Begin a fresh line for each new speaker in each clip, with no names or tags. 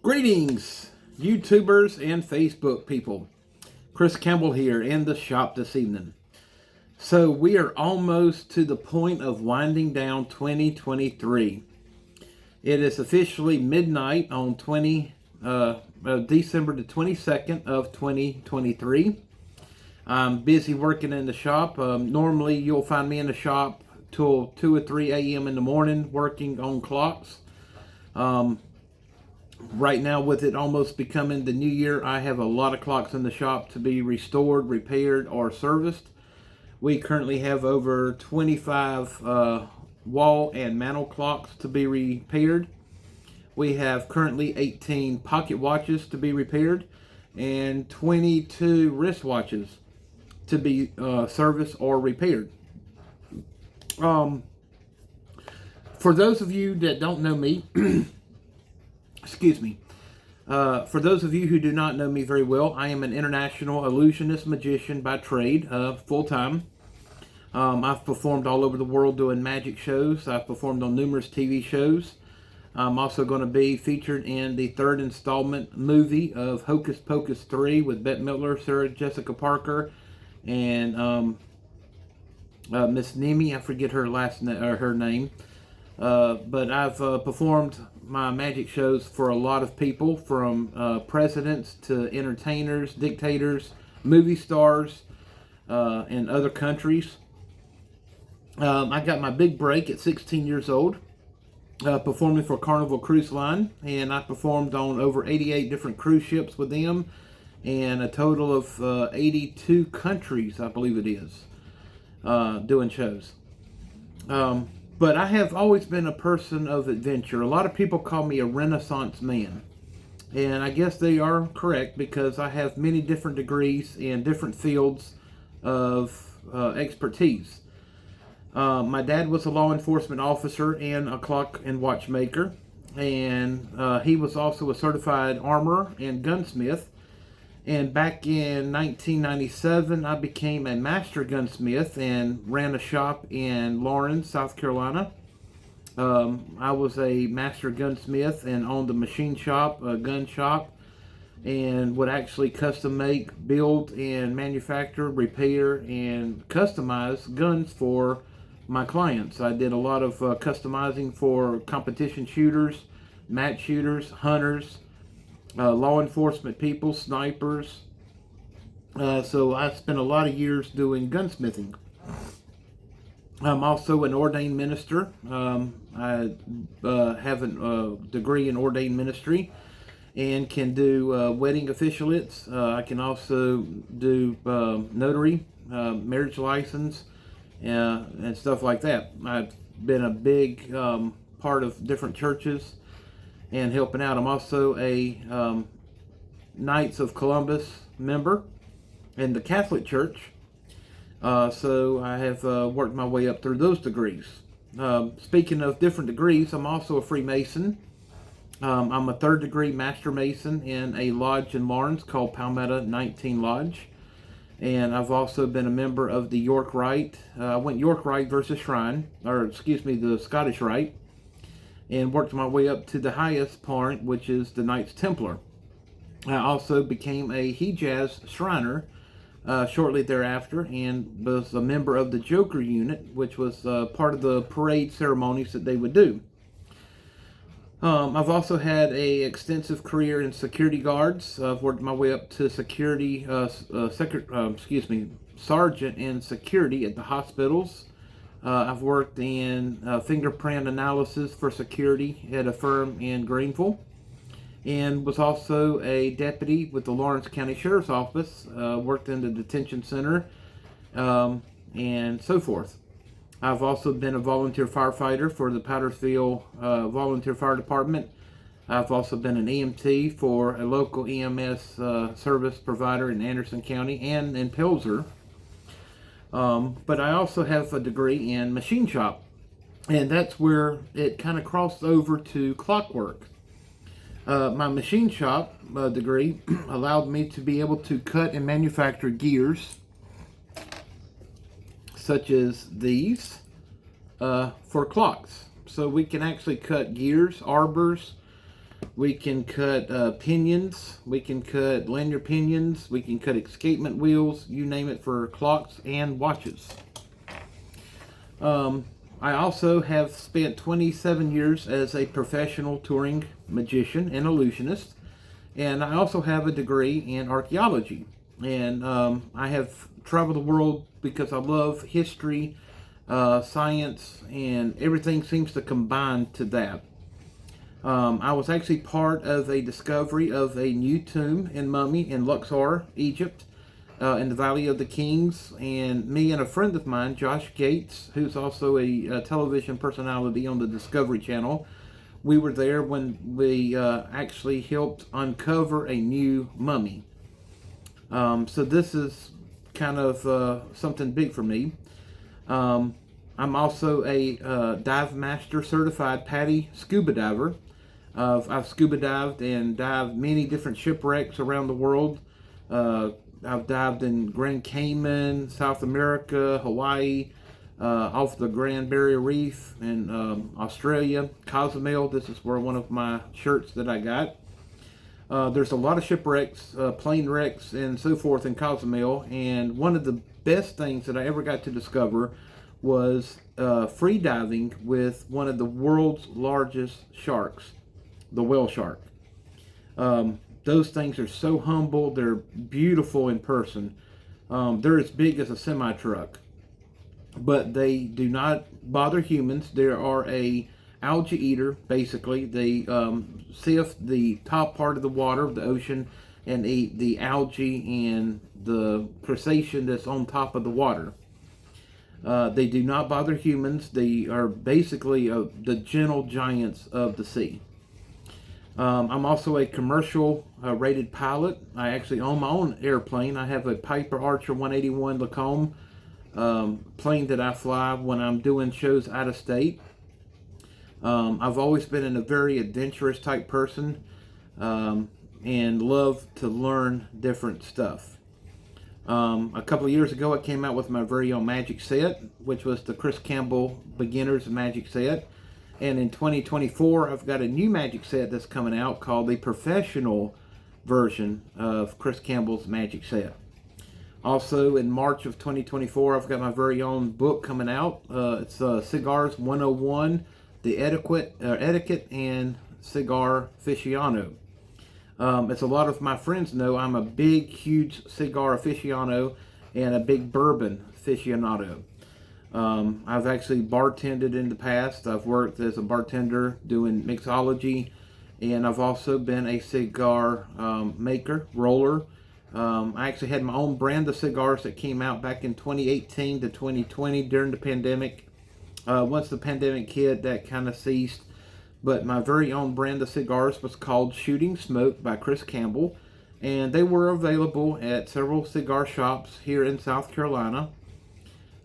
Greetings, YouTubers and Facebook people. Chris Campbell here in the shop this evening. So we are almost to the point of winding down 2023. It is officially midnight on December the 22nd of 2023. I'm busy working in the shop. Normally you'll find me in the shop till 2 or 3 a.m. in the morning working on clocks. Right now, with it almost becoming the new year, I have a lot of clocks in the shop to be restored, repaired, or serviced. We currently have over 25 wall and mantle clocks to be repaired. We have currently 18 pocket watches to be repaired and 22 wristwatches to be serviced or repaired. For those of you that don't know me, excuse me. For those of you who do not know me very well, I am an international illusionist magician by trade, full-time. I've performed all over the world doing magic shows. I've performed on numerous TV shows. I'm also going to be featured in the third installment movie of Hocus Pocus 3 with Bette Midler, Sarah Jessica Parker, and Miss Nemi. I forget her her name. But I've performed my magic shows for a lot of people, from presidents to entertainers, dictators, movie stars, in other countries. I got my big break at 16 years old, performing for Carnival Cruise Line, and I performed on over 88 different cruise ships with them, and a total of 82 countries, I believe it is, doing shows. But I have always been a person of adventure. A lot of people call me a Renaissance man. And I guess they are correct, because I have many different degrees in different fields of expertise. My dad was a law enforcement officer and a clock and watchmaker. And he was also a certified armorer and gunsmith. And back in 1997, I became a master gunsmith and ran a shop in Lawrence, South Carolina. I was a master gunsmith and owned a machine shop, a gun shop, and would actually custom make, build, and manufacture, repair, and customize guns for my clients. I did a lot of customizing for competition shooters, match shooters, hunters, law enforcement people, snipers. So I spent a lot of years doing gunsmithing. I'm also an ordained minister. I have a degree in ordained ministry and can do wedding officialates. I can also do notary, marriage license, and stuff like that. I've been a big part of different churches and helping out. I'm also a Knights of Columbus member in the Catholic Church. So I have worked my way up through those degrees. Speaking of different degrees, I'm also a Freemason. I'm a third degree Master Mason in a lodge in Lawrence called Palmetto 19 Lodge. And I've also been a member of the York Rite. I went York Rite versus Shrine, or excuse me, the Scottish Rite, and worked my way up to the highest point, which is the Knights Templar. I also became a Hejaz Shriner shortly thereafter, and was a member of the Joker unit, which was part of the parade ceremonies that they would do. I've also had an extensive career in security guards. I've worked my way up to security, sergeant in security at the hospitals. I've worked in fingerprint analysis for security at a firm in Greenville, and was also a deputy with the Lawrence County Sheriff's Office, worked in the detention center, and so forth. I've also been a volunteer firefighter for the Powdersville Volunteer Fire Department. I've also been an EMT for a local EMS service provider in Anderson County and in Pelzer. But I also have a degree in machine shop, and that's where it kind of crossed over to clockwork. My machine shop degree allowed me to be able to cut and manufacture gears, such as these, for clocks. So we can actually cut gears, arbors, We can cut pinions. We can cut lanyard pinions. We can cut escapement wheels. You name it, for clocks and watches. I also have spent 27 years as a professional touring magician and illusionist, and I also have a degree in archaeology. And I have traveled the world because I love history, science, and everything seems to combine to that. I was actually part of a discovery of a new tomb and mummy in Luxor, Egypt, in the Valley of the Kings. And me and a friend of mine, Josh Gates, who's also a television personality on the Discovery Channel, we were there when we actually helped uncover a new mummy. So this is kind of something big for me. I'm also a dive master certified PADI scuba diver. I've scuba dived and dived many different shipwrecks around the world. I've dived in Grand Cayman, South America, Hawaii, off the Grand Barrier Reef in Australia, Cozumel. This is where one of my shirts that I got. There's a lot of shipwrecks, plane wrecks, and so forth in Cozumel. And one of the best things that I ever got to discover was free diving with one of the world's largest sharks, the whale shark. Those things are so humble. They're beautiful in person. They're as big as a semi truck, but they do not bother humans. They are a algae eater, basically. They sift the top part of the water of the ocean and eat the algae and the crustacean that's on top of the water. They do not bother humans. They are basically the gentle giants of the sea. I'm also a commercial rated pilot. I actually own my own airplane. I have a Piper Archer 181 Lacombe plane that I fly when I'm doing shows out of state. I've always been a very adventurous type person and love to learn different stuff. A couple of years ago, I came out with my very own magic set, which was the Chris Campbell Beginner's Magic Set. And in 2024, I've got a new magic set that's coming out called the Professional version of Chris Campbell's Magic Set. Also, in March of 2024, I've got my very own book coming out. It's Cigars 101, the Etiquette and Cigar Aficionado. As a lot of my friends know, I'm a big, huge cigar aficionado and a big bourbon aficionado. I've actually bartended in the past. I've worked as a bartender doing mixology, and I've also been a cigar maker, roller. I actually had my own brand of cigars that came out back in 2018 to 2020 during the pandemic. Once the pandemic hit, that kind of ceased. But my very own brand of cigars was called Shooting Smoke by Chris Campbell, and they were available at several cigar shops here in South Carolina.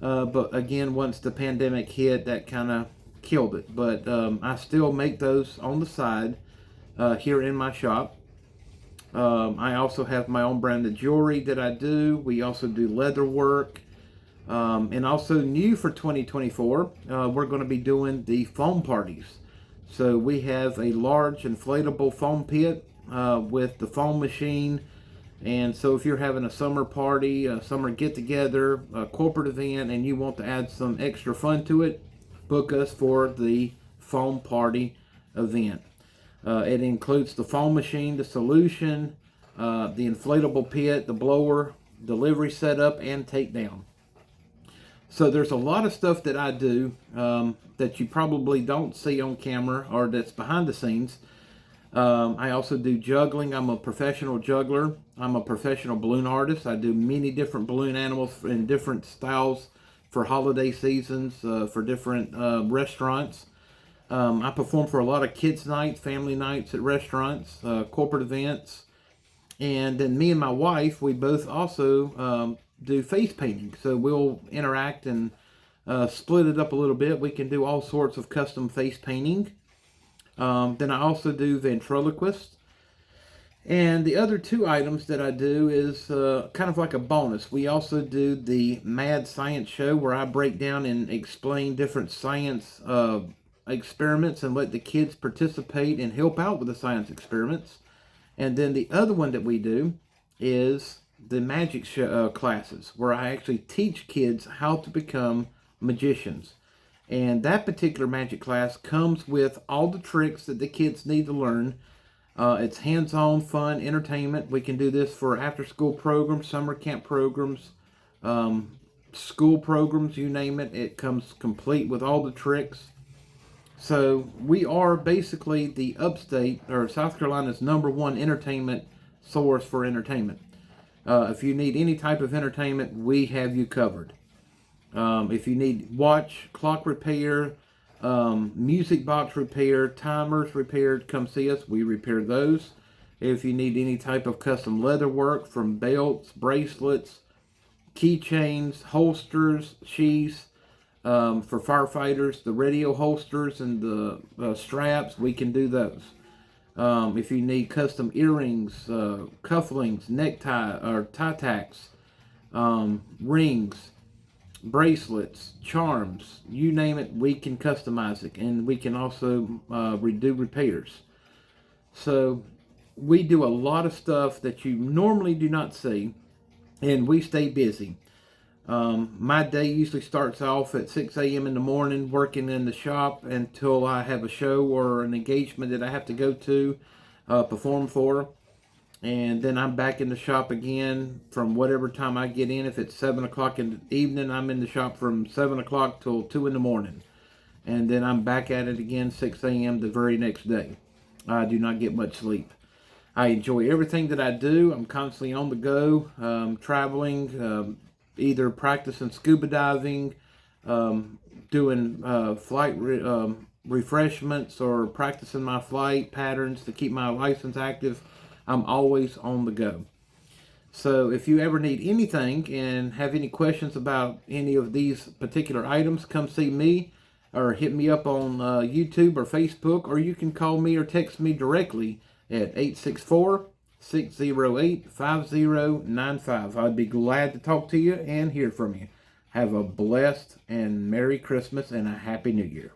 But again, once the pandemic hit, that kind of killed it. But I still make those on the side here in my shop. I also have my own brand of jewelry that I do. We also do leather work. And also new for 2024, we're going to be doing the foam parties. So we have a large inflatable foam pit with the foam machine. And so if you're having a summer party, a summer get-together, a corporate event, and you want to add some extra fun to it, book us for the foam party event. It includes the foam machine, the solution, the inflatable pit, the blower, delivery setup, and takedown. So there's a lot of stuff that I do that you probably don't see on camera or that's behind the scenes. I also do juggling. I'm a professional juggler. I'm a professional balloon artist. I do many different balloon animals in different styles for holiday seasons, for different restaurants. I perform for a lot of kids' nights, family nights at restaurants, corporate events. And then me and my wife, we both also do face painting. So we'll interact and split it up a little bit. We can do all sorts of custom face painting. Then I also do ventriloquist. And the other two items that I do is kind of like a bonus. We also do the Mad Science Show, where I break down and explain different science experiments and let the kids participate and help out with the science experiments. And then the other one that we do is the magic classes, where I actually teach kids how to become magicians. And that particular magic class comes with all the tricks that the kids need to learn. It's hands-on, fun, entertainment. We can do this for after-school programs, summer camp programs, school programs, you name it. It comes complete with all the tricks. So we are basically the upstate, or South Carolina's #1 entertainment source for entertainment. If you need any type of entertainment, we have you covered. If you need watch, clock repair, music box repair, timers repaired, come see us. We repair those. If you need any type of custom leather work, from belts, bracelets, keychains, holsters, sheaths, for firefighters, the radio holsters and the straps, we can do those. If you need custom earrings, cufflinks, necktie or tie tacks, rings, bracelets, charms, you name it, we can customize it, and we can also do repairs. So we do a lot of stuff that you normally do not see, and we stay busy. My day usually starts off at 6 a.m. in the morning, working in the shop until I have a show or an engagement that I have to go to, perform for. And then I'm back in the shop again from whatever time I get in. If it's 7 o'clock in the evening, I'm in the shop from 7 o'clock till 2 in the morning. And then I'm back at it again 6 a.m. the very next day. I do not get much sleep. I enjoy everything that I do. I'm constantly on the go, traveling, either practicing scuba diving, doing flight refreshments, or practicing my flight patterns to keep my license active. I'm always on the go. So if you ever need anything and have any questions about any of these particular items, come see me or hit me up on YouTube or Facebook, or you can call me or text me directly at 864-608-5095. I'd be glad to talk to you and hear from you. Have a blessed and Merry Christmas and a Happy New Year.